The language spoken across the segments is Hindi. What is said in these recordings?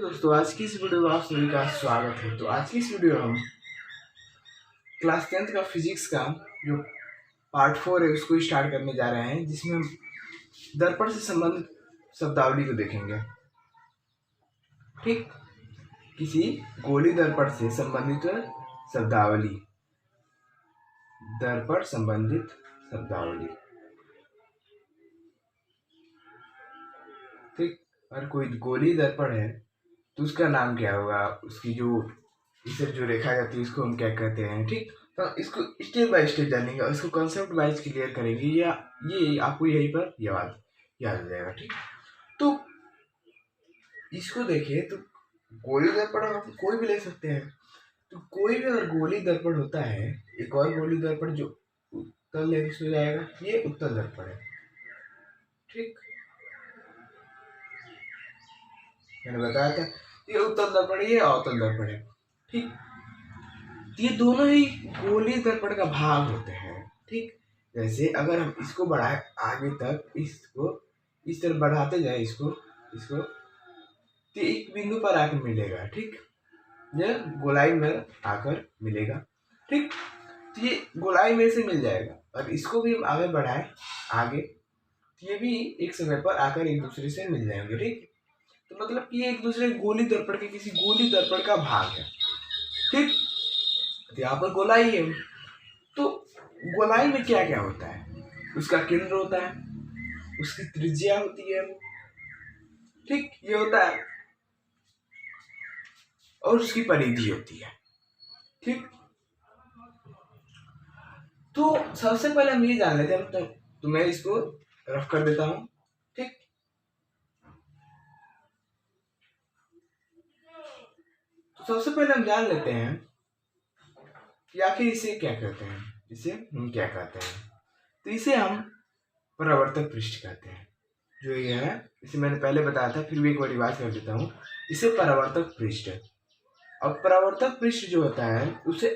तो दोस्तों आज की इस वीडियो में आप सभी का स्वागत है। तो आज की इस वीडियो में हम क्लास 10th का फिजिक्स का जो पार्ट 4 है उसको स्टार्ट करने जा रहे हैं, जिसमें हम दर्पण से संबंधित शब्दावली को देखेंगे। ठीक, किसी गोली दर्पण से संबंधित शब्दावली, दर्पण संबंधित शब्दावली। ठीक, अगर कोई गोली दर्पण है तो उसका नाम क्या होगा, उसकी जो इसे जो रेखा जाती है उसको हम क्या कहते हैं। ठीक, तो इसको स्टेप बाय स्टेप जानेंगे और इसको कॉन्सेप्ट वाइज क्लियर करेंगे, या ये आपको यहीं पर याद हो जाएगा। ठीक, तो इसको देखिए, तो गोली दर्पण हम कोई भी ले सकते हैं। तो कोई भी अगर गोली दर्पण होता है, एक और गोली दर्पण जो उत्तल लेंस हो जाएगा, ये उत्तल दर्पण है। ठीक, मैंने बताया था ये उत्तल दर्पण, ये अवतल दर्पण है। ठीक, ये दोनों ही गोली दर्पण का भाग होते हैं। ठीक, जैसे अगर हम इसको बढ़ाए आगे तक, इसको इस तरह बढ़ाते जाए, इसको तो एक बिंदु पर आकर मिलेगा। ठीक, ये गोलाई में आकर मिलेगा। ठीक, तो ये गोलाई में से मिल जाएगा, और इसको भी हम आगे बढ़ाए आगे, तो ये भी एक समय पर आकर एक दूसरे से मिल जाएंगे। ठीक, तो मतलब कि ये एक दूसरे गोली दर्पण के किसी गोली दर्पण का भाग है। ठीक, यहाँ पर गोलाई है, तो गोलाई में क्या क्या होता है, उसका केंद्र होता है, उसकी त्रिज्या होती है। ठीक, ये होता है, और उसकी परिधि होती है। ठीक, तो सबसे पहले हम ये जान लेते हैं, तो मैं इसको रफ कर देता हूं। ठीक, तो सबसे पहले हम जान लेते हैं कि आखिर इसे क्या कहते हैं। इसे हम क्या कहते हैं, तो इसे हम परावर्तक पृष्ठ कहते हैं। जो ये है, इसे मैंने पहले बताया था, फिर भी एक बार रिवाइज कर देता हूँ। इसे परावर्तक पृष्ठ, और परावर्तक पृष्ठ जो होता है उसे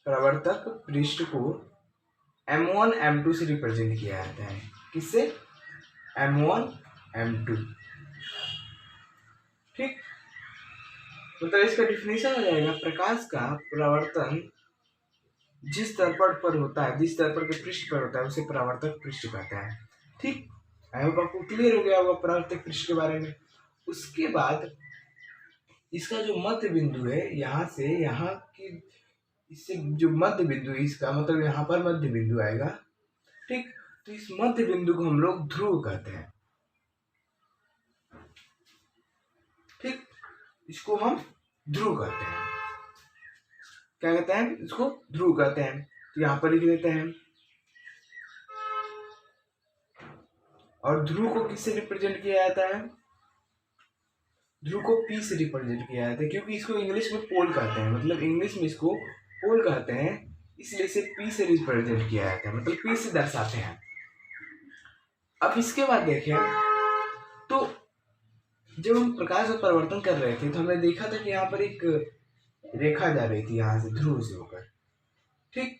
परावर्तक पृष्ठ को M1 M2 से रिप्रेजेंट किया जाता है। किससे? M1 M2। ठीक, मतलब इसका डिफिनेशन हो जाएगा, प्रकाश का परावर्तन जिस दर्पण पर होता है, जिस दर्पण के पृष्ठ पर होता है, उसे परावर्तक पृष्ठ कहते हैं। ठीक, आई होप आपको क्लियर हो गया होगा परावर्तक पृष्ठ के बारे में। उसके बाद इसका जो मध्य बिंदु है, यहाँ से यहाँ की, इससे जो मध्य बिंदु है इसका, मतलब यहाँ पर मध्य बिंदु आएगा। ठीक, तो इस मध्य बिंदु को हम लोग ध्रुव कहते हैं। ठीक, इसको हम ध्रुव कहते हैं। क्या कहते हैं? इसको ध्रुव कहते हैं। तो यहाँ पर लिख देते हैं, और ध्रुव को किससे रिप्रेजेंट किया जाता है? ध्रुव को P से रिप्रेजेंट किया जाता है, क्योंकि इसको इंग्लिश में पोल कहते हैं, मतलब इंग्लिश में इसको पोल कहते हैं, इसलिए इसे P से रिप्रेजेंट किया जाता है, मतलब P से दर्शाते हैं। अब इसके बाद देखें, तो जब हम प्रकाश का परिवर्तन कर रहे थे तो हमने देखा था कि यहाँ पर एक रेखा जा रही थी, यहाँ से ध्रुव से होकर। ठीक,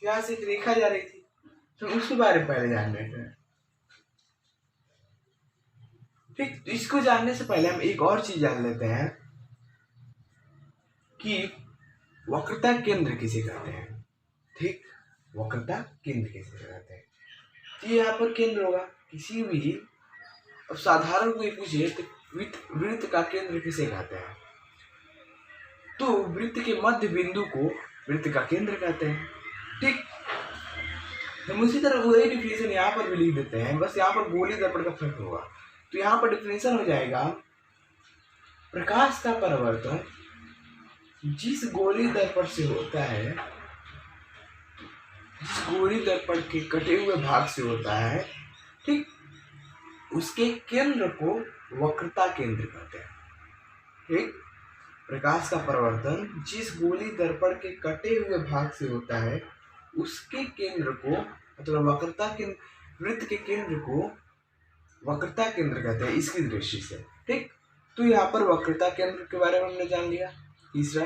यहाँ से एक रेखा जा रही थी, तो उसके बारे में पहले जान लेते हैं। ठीक, तो इसको जानने से पहले हम एक और चीज जान लेते हैं कि वक्रता केंद्र किसे कहते हैं। ठीक, वक्रता केंद्र किसे कहते हैं, तो यहाँ पर केंद्र होगा किसी भी, अब साधारण कोई पूछे तो वृत्त का केंद्र किसे कहते हैं, तो वृत्त के मध्य बिंदु को वृत्त का केंद्र कहते हैं। ठीक, हम उसी तरह वही डिफिनेशन यहाँ पर भी लिख देते हैं, बस यहाँ पर गोली दर्पण का फर्क होगा। तो यहाँ पर डिफिनेशन हो जाएगा, प्रकाश का परावर्तन जिस गोली दर्पण से होता है, जिस गोली दर्पण के कटे हुए भाग से होता है, ठीक, उसके केंद्र को वक्रता केंद्र कहते हैं। ठीक, प्रकाश का परावर्तन जिस गोली दर्पण के कटे हुए भाग से होता है, उसके केंद्र को, मतलब वक्रता केंद्र, वृत्त के केंद्र को वक्रता केंद्र कहते हैं इसकी दृष्टि से। ठीक, तो यहाँ पर वक्रता केंद्र के बारे में हमने जान लिया। तीसरा,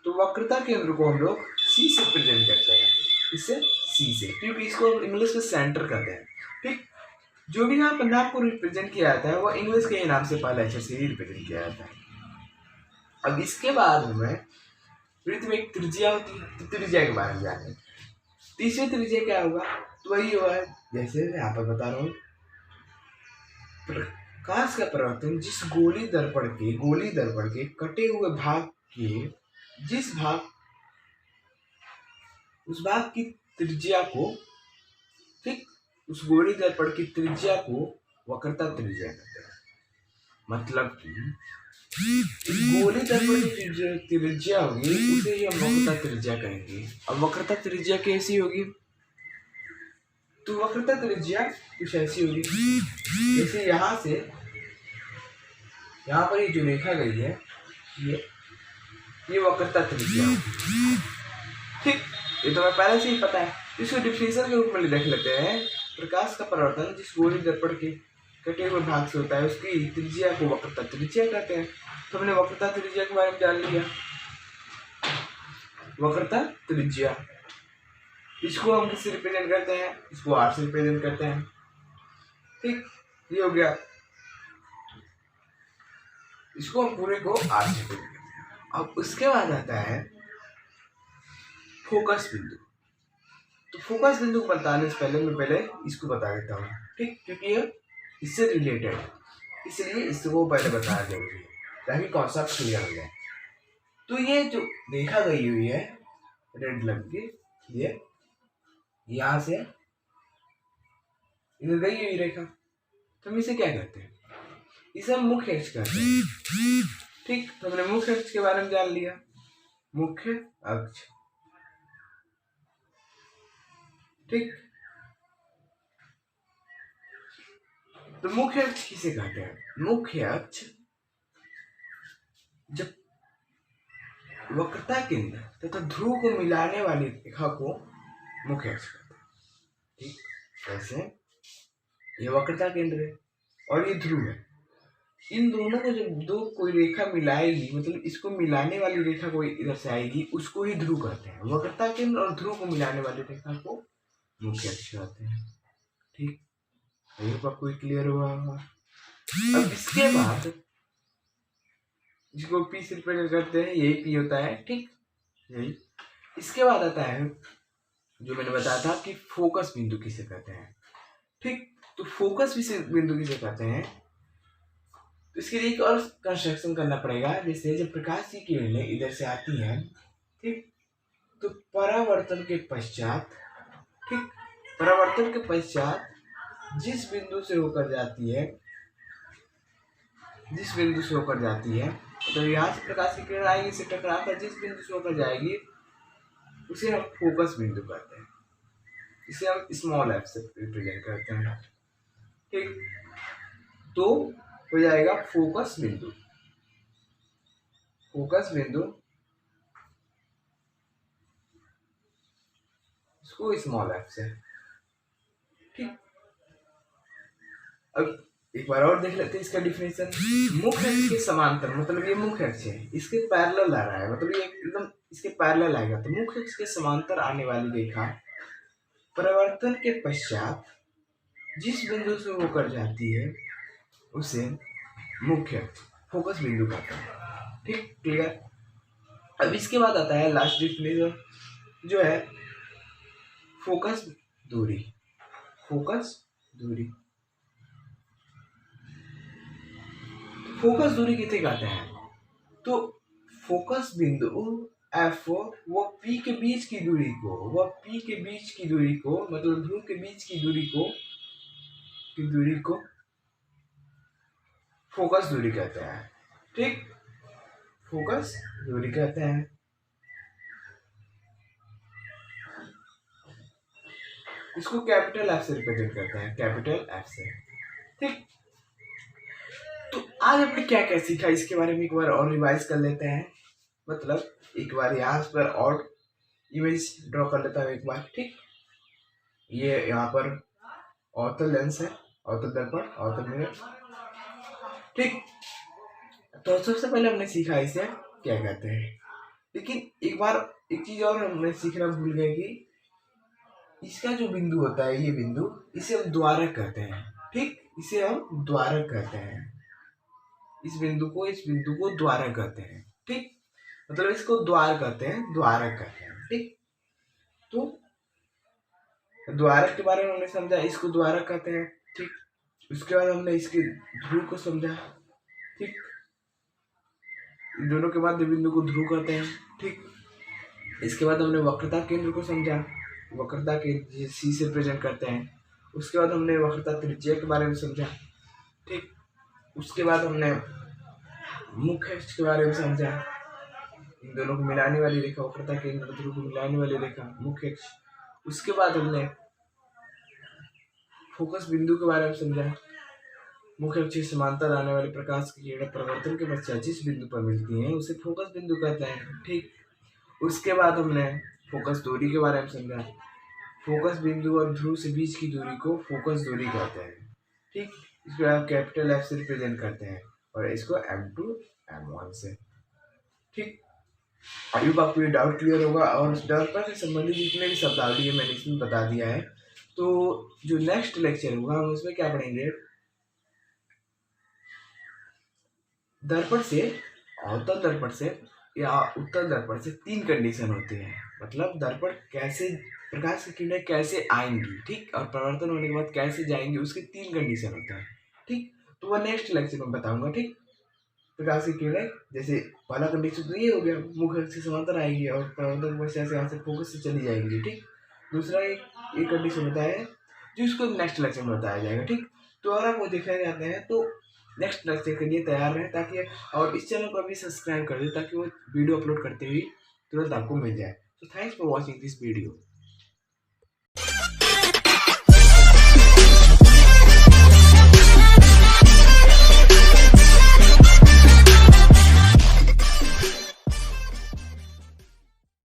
तो वक्रता केंद्र को हम लोग C से प्रेजेंट करते हैं, इससे C से, क्योंकि इसको इंग्लिश में सेंटर कहते हैं। ठीक, जो भी यहाँ पर नाम को रिप्रेजेंट किया जाता है वो इंग्लिश के ही नाम से पहले अक्षर से ही रिप्रेजेंट किया जाता है। अब इसके बाद में वृत्त में एक त्रिज्या होती है, तो त्रिज्या के बारे में जाने। तीसरी त्रिज्या क्या होगा, तो वही हुआ है जैसे यहाँ पर बता रहा हूँ, प्रकाश का परावर्तन जिस गोली दर्पण के कटे हुए भाग के जिस भाग उस भाग की त्रिज्या को, ठीक, उस गोली दर्पण की त्रिज्या को वक्रता त्रिज्या कहते हैं। मतलब कि गोली दर्पण की जो त्रिज्या होगी उसे ही हम वक्रता त्रिज्या कहेंगे। अब वक्रता त्रिज्या कैसी होगी, तो वक्रता त्रिज्या कुछ ऐसी होगी जैसे यहाँ से यहाँ पर ये जो रेखा गई है ये वक्रता त्रिज्या होगी, ठीक। ये तो मैं पहले से ही पता है। इसको डिफिनेशन के रूप में देख लेते हैं। प्रकाश का परावर्तन जिस गोली दर्पण के कटे हुए भाग से होता है उसकी त्रिज्या को वक्रता त्रिज्या कहते हैं। तो हमने वक्रता त्रिज्या के बारे में जान लिया। वक्रता त्रिज्या इसको हम किससे रिप्रेजेंट करते हैं, इसको आर से रिप्रेजेंट करते हैं, ठीक। ये हो गया, इसको हम पूरे को आर से रिप्रेजेंट करते हैं। अब उसके बाद आता है फोकस बिंदु। तो फोकस बिंदु को बताने से पहले मैं इसको बता देता हूँ, ठीक, क्योंकि ये इससे रिलेटेड है, इसलिए इसको पहले बताना जरूरी है ताकि कॉन्सेप्ट क्लियर हो जाए। तो ये जो रेखा गई हुई है रेड कलर की, ये यहाँ से इधर गई हुई रेखा, तो हम इसे क्या कहते हैं, इसे हम मुख्य अक्ष कहते हैं, ठीक। तो हमने मुख्य अक्ष के बारे में जान लिया। मुख्य अक्ष, ठीक। तो मुख्य अक्ष किसे कहते हैं, मुख्य अक्ष जब वक्रता केंद्र तथा ध्रुव को मिलाने वाली रेखा को मुख्य अक्ष कहते हैं, ठीक। जैसे ये वक्रता केंद्र है और ये ध्रुव है, इन दोनों को जब दो कोई रेखा मिलाएगी, मतलब इसको मिलाने वाली रेखा कोई इधर से आएगी, उसको ही ध्रुव कहते हैं। वक्रता केंद्र और ध्रुव को मिलाने वाली रेखा को मुख्य अक्ष कहते हैं, ठीक। ये आपको क्लियर हुआ होगा। अब इसके बाद जिसको पी से रिप्रेजेंट करते हैं, यही पी होता है, ठीक, यही। इसके बाद आता है जो मैंने बताया था कि फोकस बिंदु किसे कहते हैं, ठीक। तो फोकस बिंदु किसे कहते हैं, तो इसके लिए एक और कंस्ट्रक्शन करना पड़ेगा। जैसे जब प्रकाश की किरणें इधर से आती हैं, ठीक, तो परावर्तन के पश्चात, ठीक, परावर्तन के पश्चात जिस बिंदु से होकर जाती है, तो यहाँ से प्रकाश की किरण आएगी, इसे टकराकर जिस बिंदु से होकर जाएगी उसे हम फोकस बिंदु कहते हैं। इसे हम स्मॉल एफ से रिप्रेजेंट करते हैं, ठीक। तो हो जाएगा फोकस बिंदु, इसको स्मॉल एफ से, ठीक। अब एक बार और देख लेते हैं इसका डिफिनेशन। मुख्य अक्ष के समांतर, मतलब ये मुख्य अक्ष है, इसके पैरेलल आ रहा है, मतलब ये एकदम इसके पैरेलल आएगा। तो मुख्य अक्ष के समांतर आने वाली रेखा परिवर्तन के पश्चात जिस बिंदु से होकर जाती है उसे मुख्य अक्ष, फोकस बिंदु कहते हैं, ठीक, क्लियर। अब इसके बाद आता है लास्ट डिफिनेशन जो है फोकस दूरी। फोकस दूरी किसे कहते हैं, तो फोकस बिंदु F वो P के बीच की दूरी को, मतलब ध्रुव के बीच की दूरी को फोकस दूरी कहते हैं, ठीक, फोकस दूरी कहते हैं। इसको कैपिटल F से रिप्रेजेंट करते हैं, कैपिटल F से, ठीक। तो आज हमने क्या क्या सीखा इसके बारे में एक बार और रिवाइज कर लेते हैं। मतलब एक बार यहाँ पर और इमेज ड्रॉ कर लेता हूँ एक बार, ठीक। ये यहाँ पर अवतल लेंस है, अवतल दर्पण, अवतल मिरर, ठीक। तो सबसे पहले हमने सीखा इसे क्या कहते हैं, लेकिन एक चीज और हमने सीखना भूल गए कि इसका जो बिंदु होता है, ये बिंदु, इसे हम द्वारक कहते हैं, ठीक, इसे हम द्वारक कहते हैं। इस बिंदु को द्वारक कहते हैं। ठीक, मतलब इसको द्वार कहते हैं, द्वारक कहते हैं। ठीक, तो द्वारक के बारे में हमने समझा, इसको द्वारक कहते हैं। ठीक, उसके बाद हमने इसके ध्रुव को समझा। ठीक, इन दोनों के बाद बिंदु को ध्रुव कहते हैं। ठीक, इसके बाद हमने वक्रता केंद्र को समझा, वक्रता के सी से प्रेजेंट करते हैं। उसके बाद हमने वक्रता त्रिज्या के बारे में समझा। ठीक, उसके बाद हमने मुख्य अक्ष के बारे में समझा, इन दोनों को मिलाने वाली रेखा, वक्रता केंद्र ध्रुव को मिलाने वाली रेखा मुख्य अक्ष। उसके बाद हमने फोकस बिंदु के बारे में समझा, मुख्य अक्ष के समांतर आने वाले प्रकाश की किरणें परिवर्तन के पश्चात जिस बिंदु पर मिलती हैं उसे फोकस बिंदु कहते हैं। ठीक, उसके बाद हमने फोकस दूरी के बारे में समझा, फोकस बिंदु और ध्रुव से बीच की दूरी को फोकस दूरी कहते हैं। ठीक, इसको आप कैपिटल एफ से रिप्रेजेंट करते हैं और इसको M2 M1 से। ठीक, आई होप आपको ये डाउट क्लियर होगा और दर्पण से संबंधित जितने भी शब्दावली है मैंने इसमें बता दिया है। तो जो नेक्स्ट लेक्चर होगा हम उसमें क्या पढ़ेंगे, दर्पण से, अवतल दर्पण से या उत्तल दर्पण से 3 कंडीशन होती है। मतलब दर्पण कैसे, प्रकाश की किरणें कैसे आएंगी, ठीक, और परावर्तन होने के बाद कैसे जाएंगी, उसके 3 कंडीशन होते हैं। ठीक, तो वह नेक्स्ट लेक्चर में बताऊंगा। ठीक, प्रकाश की किरणें जैसे पहला कंडीशन तो ये हो गया, मुख्य अक्ष से समांतर आएगी और परावर्तन के पश्चात यहाँ से फोकस से चली जाएंगी। ठीक, दूसरा एक कंडीशन होता है जो इसको नेक्स्ट लेक्चर में बताया जाएगा। ठीक, तो अगर आप वो देखना चाहते हैं तो नेक्स्ट लेक्चर के लिए तैयार रहें, ताकि और इस चैनल को भी सब्सक्राइब कर दें ताकि वो वीडियो अपलोड करते ही तुरंत आपको मिल जाए। तो thanks for watching this video.